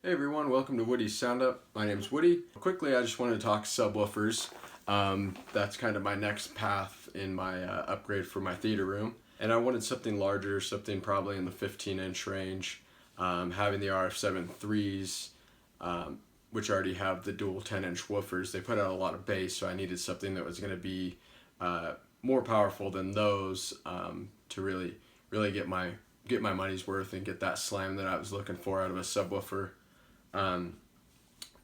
Hey everyone, welcome to Woody's Sound Up. My name's Woody. Quickly, I just wanted to talk subwoofers. That's kind of my next path in my upgrade for my theater room. And I wanted something larger, something probably in the 15-inch range. Having the RF7 threes, which already have the dual 10-inch woofers, they put out a lot of bass, so I needed something that was going to be more powerful than those to really get my money's worth and get that slam that I was looking for out of a subwoofer.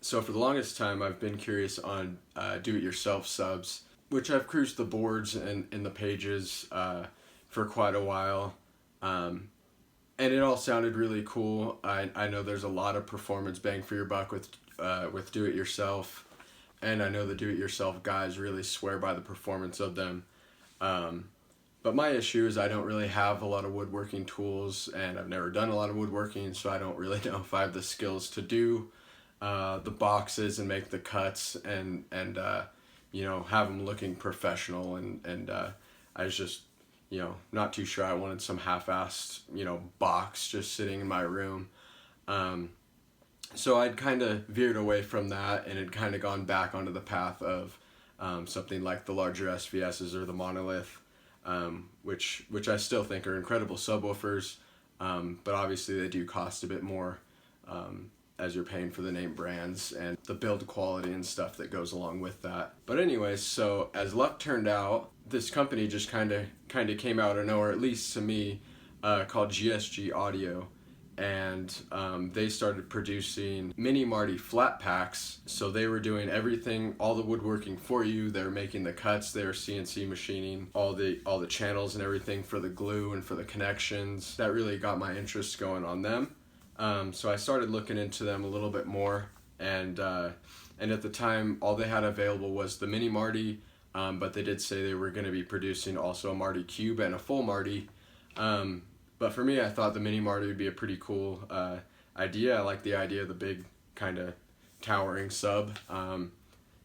So for the longest time, I've been curious on do-it-yourself subs, which I've cruised the boards and the pages for quite a while, and it all sounded really cool. I know there's a lot of performance bang for your buck with do-it-yourself, and I know the do-it-yourself guys really swear by the performance of them. But my issue is I don't really have a lot of woodworking tools, and I've never done a lot of woodworking, so I don't really know if I have the skills to do the boxes and make the cuts and have them looking professional. And I was just not too sure. I wanted some half-assed box just sitting in my room. So I'd kind of veered away from that and had kind of gone back onto the path of something like the larger SVSs or the Monolith. Which I still think are incredible subwoofers, but obviously they do cost a bit more as you're paying for the name brands and the build quality and stuff that goes along with that. But anyways, so as luck turned out, this company just kind of came out of nowhere, at least to me, called GSG Audio. And they started producing Mini Marty flat packs, so they were doing everything, all the woodworking for you. They were making the cuts, they were CNC machining all the channels and everything for the glue and for the connections. That really got my interest going on them. So I started looking into them a little bit more, and at the time all they had available was the Mini Marty, but they did say they were going to be producing also a Marty Cube and a full Marty. But for me, I thought the Mini Marty would be a pretty cool idea. I like the idea of the big kind of towering sub.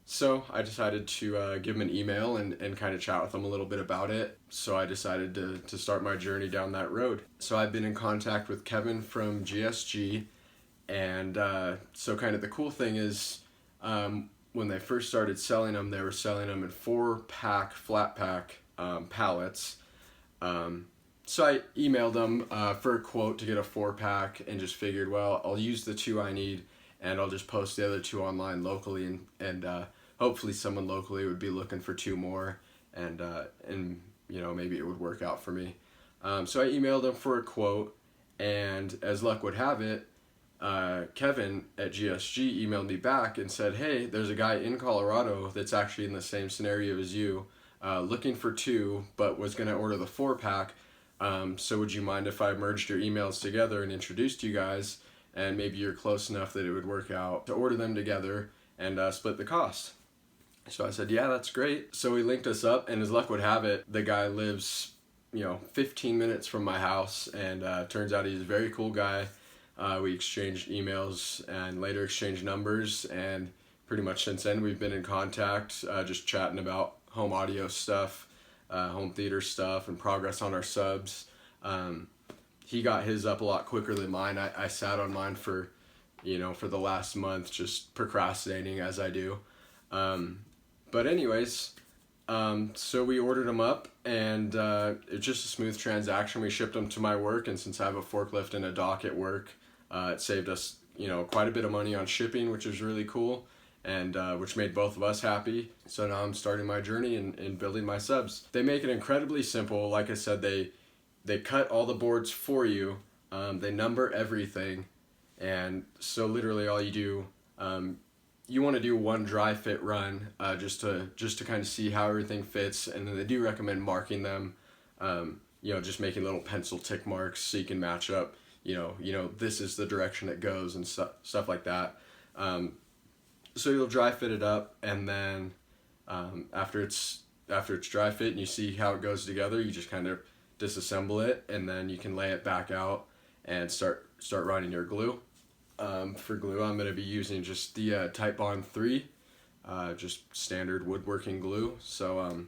So I decided to give them an email and kind of chat with them a little bit about it. So I decided to start my journey down that road. So I've been in contact with Kevin from GSG. And so kind of the cool thing is when they first started selling them, they were selling them in 4-pack, flat pack pallets. So I emailed them for a quote to get a 4-pack and just figured, well, I'll use the 2 I need and I'll just post the other 2 online locally, and hopefully someone locally would be looking for 2 more, and maybe it would work out for me. So I emailed them for a quote, and as luck would have it, Kevin at GSG emailed me back and said, hey, there's a guy in Colorado that's actually in the same scenario as you, looking for 2, but was going to order the 4-pack. So would you mind if I merged your emails together and introduced you guys, and maybe you're close enough that it would work out to order them together and split the cost? So I said, yeah, that's great. So he linked us up, and as luck would have it, the guy lives 15 minutes from my house, and turns out he's a very cool guy. We exchanged emails and later exchanged numbers, and pretty much since then we've been in contact, just chatting about home audio stuff, home theater stuff, and progress on our subs. He got his up a lot quicker than mine. I sat on mine for the last month, just procrastinating as I do. But anyways, so we ordered them up, and it's just a smooth transaction. We shipped them to my work, and since I have a forklift and a dock at work, it saved us quite a bit of money on shipping, which is really cool, and which made both of us happy. So now I'm starting my journey in building my subs. They make it incredibly simple. Like I said, they cut all the boards for you. They number everything, and so literally all you do, you want to do one dry fit run just to kind of see how everything fits, and then they do recommend marking them. Just making little pencil tick marks so you can match up. This is the direction it goes and stuff like that. So you'll dry fit it up, and then after it's dry fit and you see how it goes together, you just kind of disassemble it, and then you can lay it back out and start running your glue. For glue, I'm going to be using just the Type Bond 3, just standard woodworking glue. So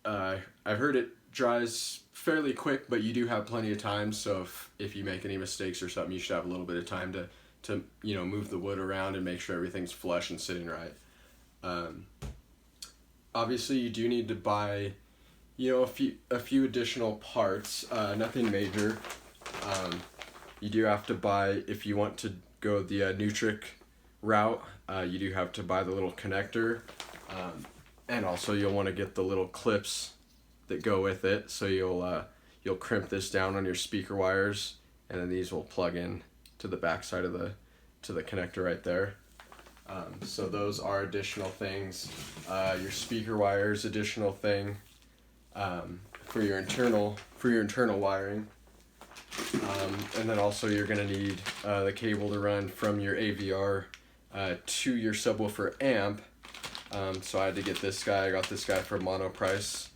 I've heard it dries fairly quick, but you do have plenty of time, so if you make any mistakes or something, you should have a little bit of time to move the wood around and make sure everything's flush and sitting right. Obviously, you do need to buy a few additional parts. Nothing major. You do have to buy, if you want to go the Nutric route, you do have to buy the little connector, and also you'll want to get the little clips that go with it. So you'll crimp this down on your speaker wires, and then these will plug in to the back side of the connector right there. So those are additional things. Your speaker wires, additional thing for your internal wiring. And then also you're going to need the cable to run from your AVR to your subwoofer amp. So I had to get this guy. I got this guy from Monoprice,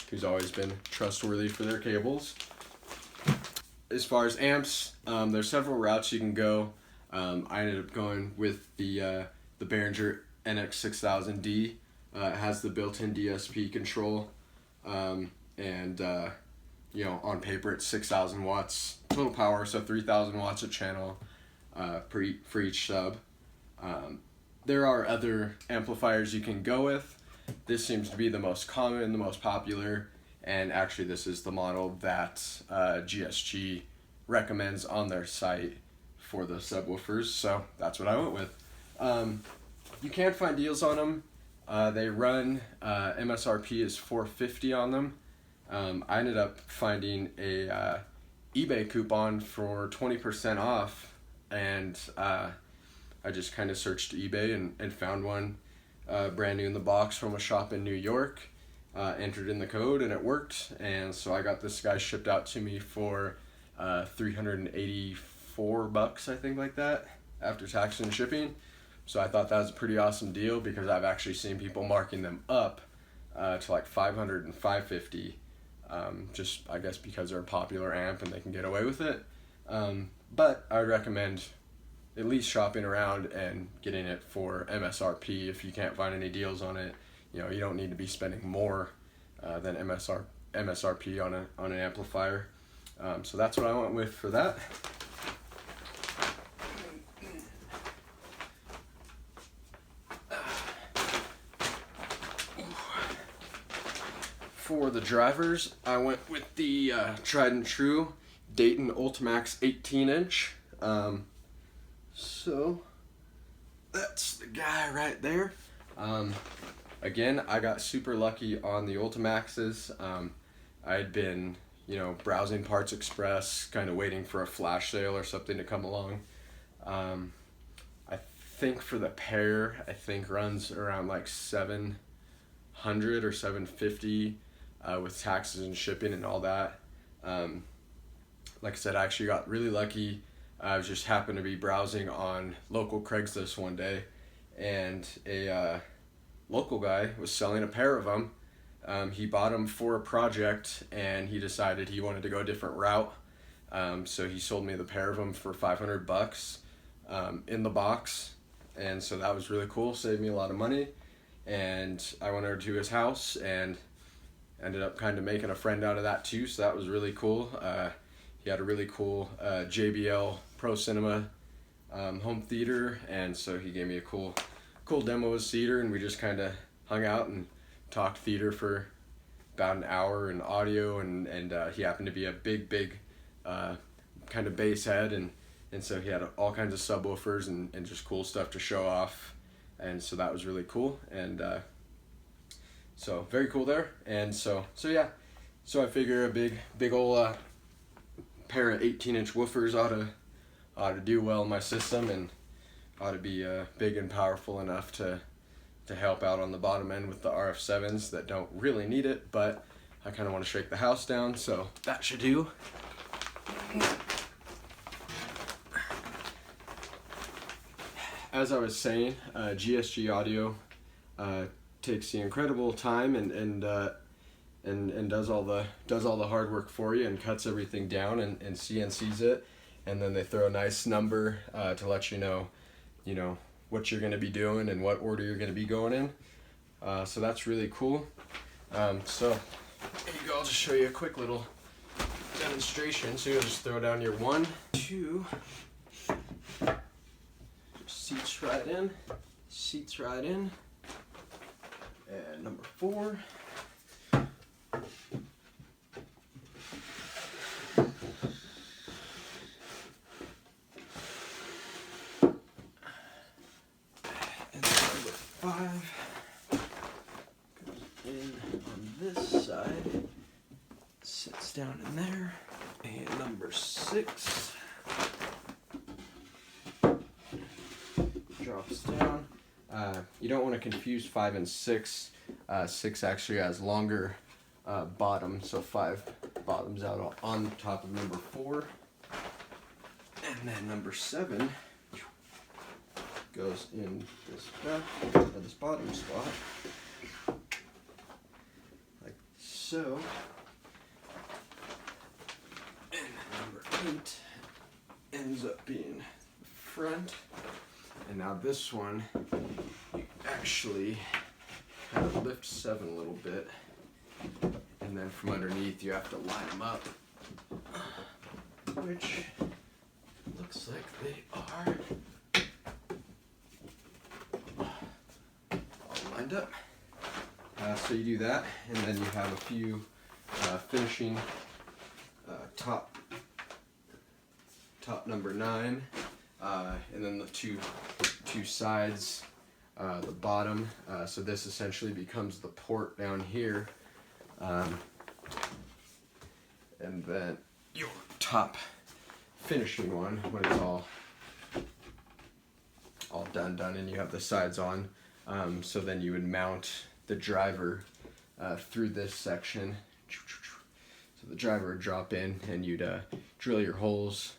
who's always been trustworthy for their cables. As far as amps, there's several routes you can go. I ended up going with the Behringer NX6000D. It has the built-in DSP control, and on paper it's 6,000 watts total power, so 3,000 watts a channel for each sub. There are other amplifiers you can go with. This seems to be the most common, the most popular, and actually this is the model that GSG recommends on their site for the subwoofers, so that's what I went with. You can find deals on them. They run, MSRP is $450 on them. I ended up finding a eBay coupon for 20% off, and I just kind of searched eBay and found one brand new in the box from a shop in New York, entered in the code, and it worked, and so I got this guy shipped out to me for $384, I think, like that, after tax and shipping. So I thought that was a pretty awesome deal, because I've actually seen people marking them up to like $500 and $550, just I guess because they're a popular amp and they can get away with it. But I would recommend at least shopping around and getting it for MSRP. If you can't find any deals on it, you don't need to be spending more than MSRP on an amplifier. So that's what I went with for that. For the drivers, I went with the tried and true Dayton Ultimax 18-inch. So that's the guy right there. Again, I got super lucky on the Ultimaxes. I had been, browsing Parts Express, kind of waiting for a flash sale or something to come along. I think for the pair, runs around like $700 or $750 with taxes and shipping and all that. Like I said, I actually got really lucky. I was just happened to be browsing on local Craigslist one day, and a local guy was selling a pair of them. He bought them for a project, and he decided he wanted to go a different route. So he sold me the pair of them for $500 in the box, and so that was really cool. Saved me a lot of money, and I went over to his house and ended up kind of making a friend out of that too. So that was really cool. He had a really cool JBL Pro Cinema home theater, and so he gave me a cool demo of his theater, and we just kind of hung out and talked theater for about an hour and audio, and he happened to be a big kind of bass head, and so he had all kinds of subwoofers and just cool stuff to show off, and so that was really cool, and so very cool there. And so yeah, so I figure a big old pair of 18-inch woofers ought to do well in my system, and ought to be big and powerful enough to help out on the bottom end with the RF7s that don't really need it, but I kind of want to shake the house down, so that should do. As I was saying, GSG Audio takes the incredible time and does all the hard work for you, and cuts everything down and CNCs it, and then they throw a nice number to let you know what you're going to be doing and what order you're going to be going in. So that's really cool. So here you go. I'll just show you a quick little demonstration. So you'll just throw down your 1, 2, seats right in. Seats right in. And number 4. And number 5 goes in on this side. Sits down in there. And number 6 drops down. You don't want to confuse 5 and 6. 6 actually has longer bottom, so 5 bottoms out on top of number 4. And then number 7 goes in this back, or this bottom spot, like so. And then number 8 ends up being the front. And now this one, you actually kind of lift 7 a little bit, and then from underneath you have to line them up, which looks like they are all lined up. So you do that, and then you have a few finishing top number 9. And then the two sides, the bottom. So this essentially becomes the port down here, and then your top finishing one when it's all done, and you have the sides on. So then you would mount the driver through this section. So the driver would drop in, and you'd drill your holes,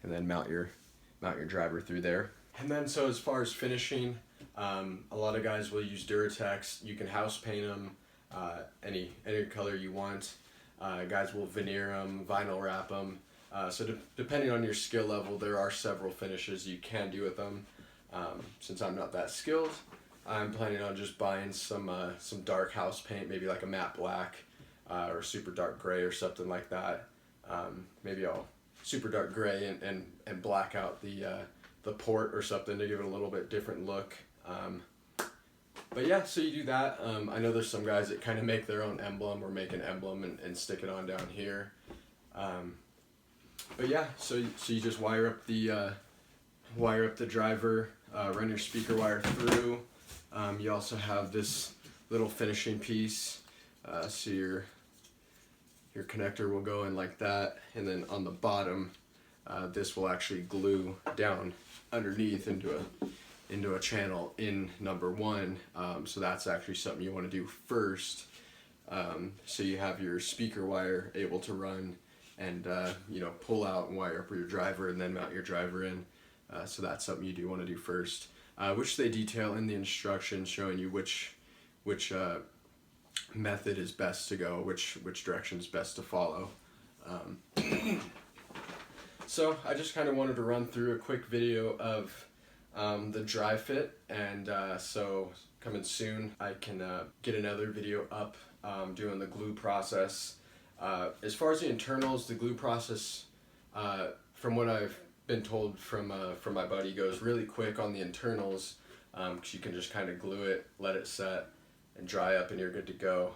and then mount your driver through there. And then so as far as finishing, a lot of guys will use Duratex. You can house paint them any color you want. Guys will veneer them, vinyl wrap them. So depending on your skill level, there are several finishes you can do with them. Since I'm not that skilled, I'm planning on just buying some dark house paint, maybe like a matte black or super dark gray or something like that. Maybe I'll super dark gray and black out the port or something to give it a little bit different look. But yeah, so you do that. I know there's some guys that kind of make their own emblem or make an emblem and stick it on down here. But yeah, so you just wire up the driver, run your speaker wire through. You also have this little finishing piece, so your connector will go in like that, and then on the bottom, this will actually glue down underneath into a channel in number 1. So that's actually something you want to do first. So you have your speaker wire able to run and pull out and wire up your driver and then mount your driver in. So that's something you do want to do first, which they detail in the instructions showing you which method is best to go, which direction is best to follow. So I just kind of wanted to run through a quick video of the dry fit, and so coming soon I can get another video up doing the glue process. As far as the internals, the glue process, from what I've been told from my buddy, goes really quick on the internals, because you can just kind of glue it, let it set and dry up, and you're good to go.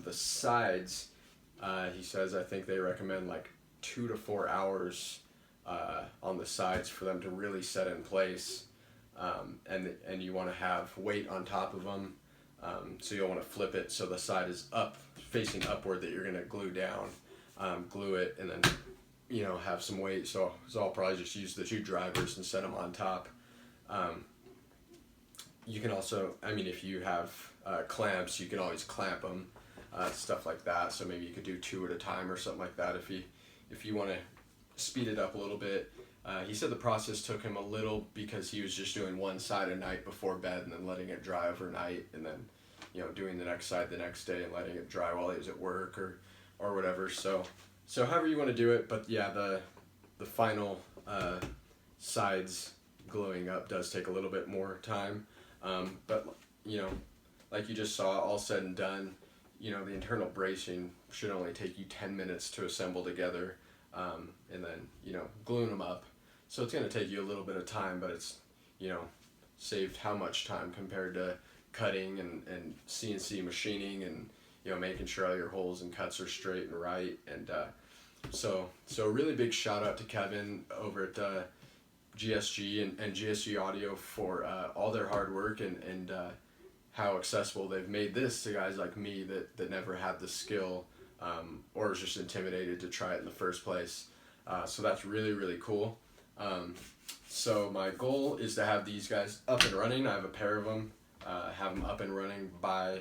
The sides, he says, I think they recommend like 2 to 4 hours on the sides for them to really set in place, and you want to have weight on top of them, so you'll want to flip it so the side is up, facing upward, that you're going to glue down, glue it, and then have some weight. So I'll probably just use the 2 drivers and set them on top. You can also, if you have clamps, you can always clamp them, stuff like that. So maybe you could do 2 at a time or something like that if you want to speed it up a little bit. He said the process took him a little because he was just doing one side a night before bed and then letting it dry overnight, and then doing the next side the next day and letting it dry while he was at work or whatever. So however you want to do it, but yeah, the final sides gluing up does take a little bit more time. But like you just saw, all said and done, the internal bracing should only take you 10 minutes to assemble together, and then gluing them up. So it's going to take you a little bit of time, but it's saved how much time compared to cutting and CNC machining and making sure all your holes and cuts are straight and right. And so a really big shout out to Kevin over at GSG and GSG Audio for all their hard work and how accessible they've made this to guys like me that never had the skill or was just intimidated to try it in the first place. So that's really, really cool. So my goal is to have these guys up and running. I have a pair of them, have them up and running by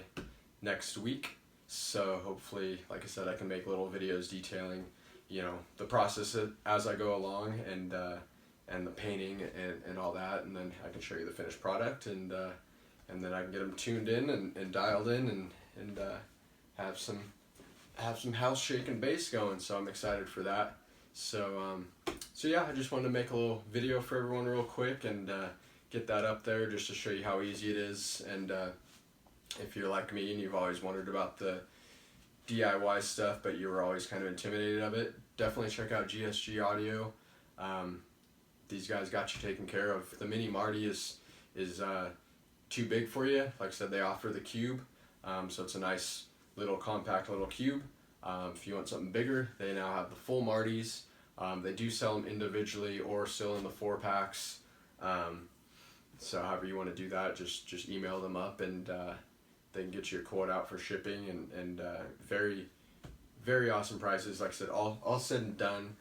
next week. So hopefully, like I said, I can make little videos detailing, the process as I go along and the painting and all that, and then I can show you the finished product, and then I can get them tuned in and dialed in and have some house shake and bass going. So I'm excited for that. So yeah, I just wanted to make a little video for everyone real quick and get that up there just to show you how easy it is. And if you're like me and you've always wondered about the DIY stuff, but you were always kind of intimidated of it, definitely check out GSG Audio. These guys got you taken care of. The Mini Marty is too big for you. Like I said, they offer the cube, so it's a nice little compact little cube. If you want something bigger, they now have the full Martys. They do sell them individually or still in the 4-packs. So however you want to do that, just email them up and they can get you a quote out for shipping and very, very awesome prices. Like I said, all said and done,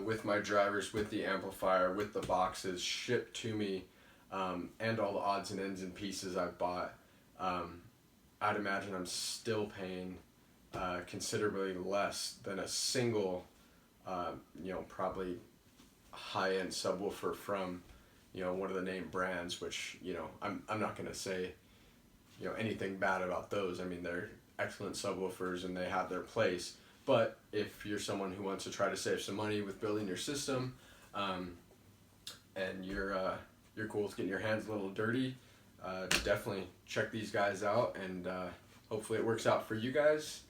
with my drivers, with the amplifier, with the boxes shipped to me, and all the odds and ends and pieces I bought, I'd imagine I'm still paying considerably less than a single, probably high-end subwoofer from, one of the name brands, which, I'm not going to say, anything bad about those. I mean, they're excellent subwoofers and they have their place. But if you're someone who wants to try to save some money with building your system, and you're cool with getting your hands a little dirty, definitely check these guys out, and hopefully it works out for you guys.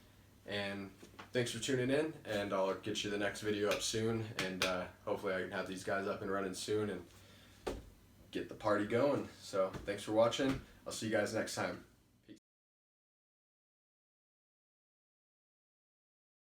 And thanks for tuning in, and I'll get you the next video up soon, and hopefully I can have these guys up and running soon and get the party going. So thanks for watching. I'll see you guys next time.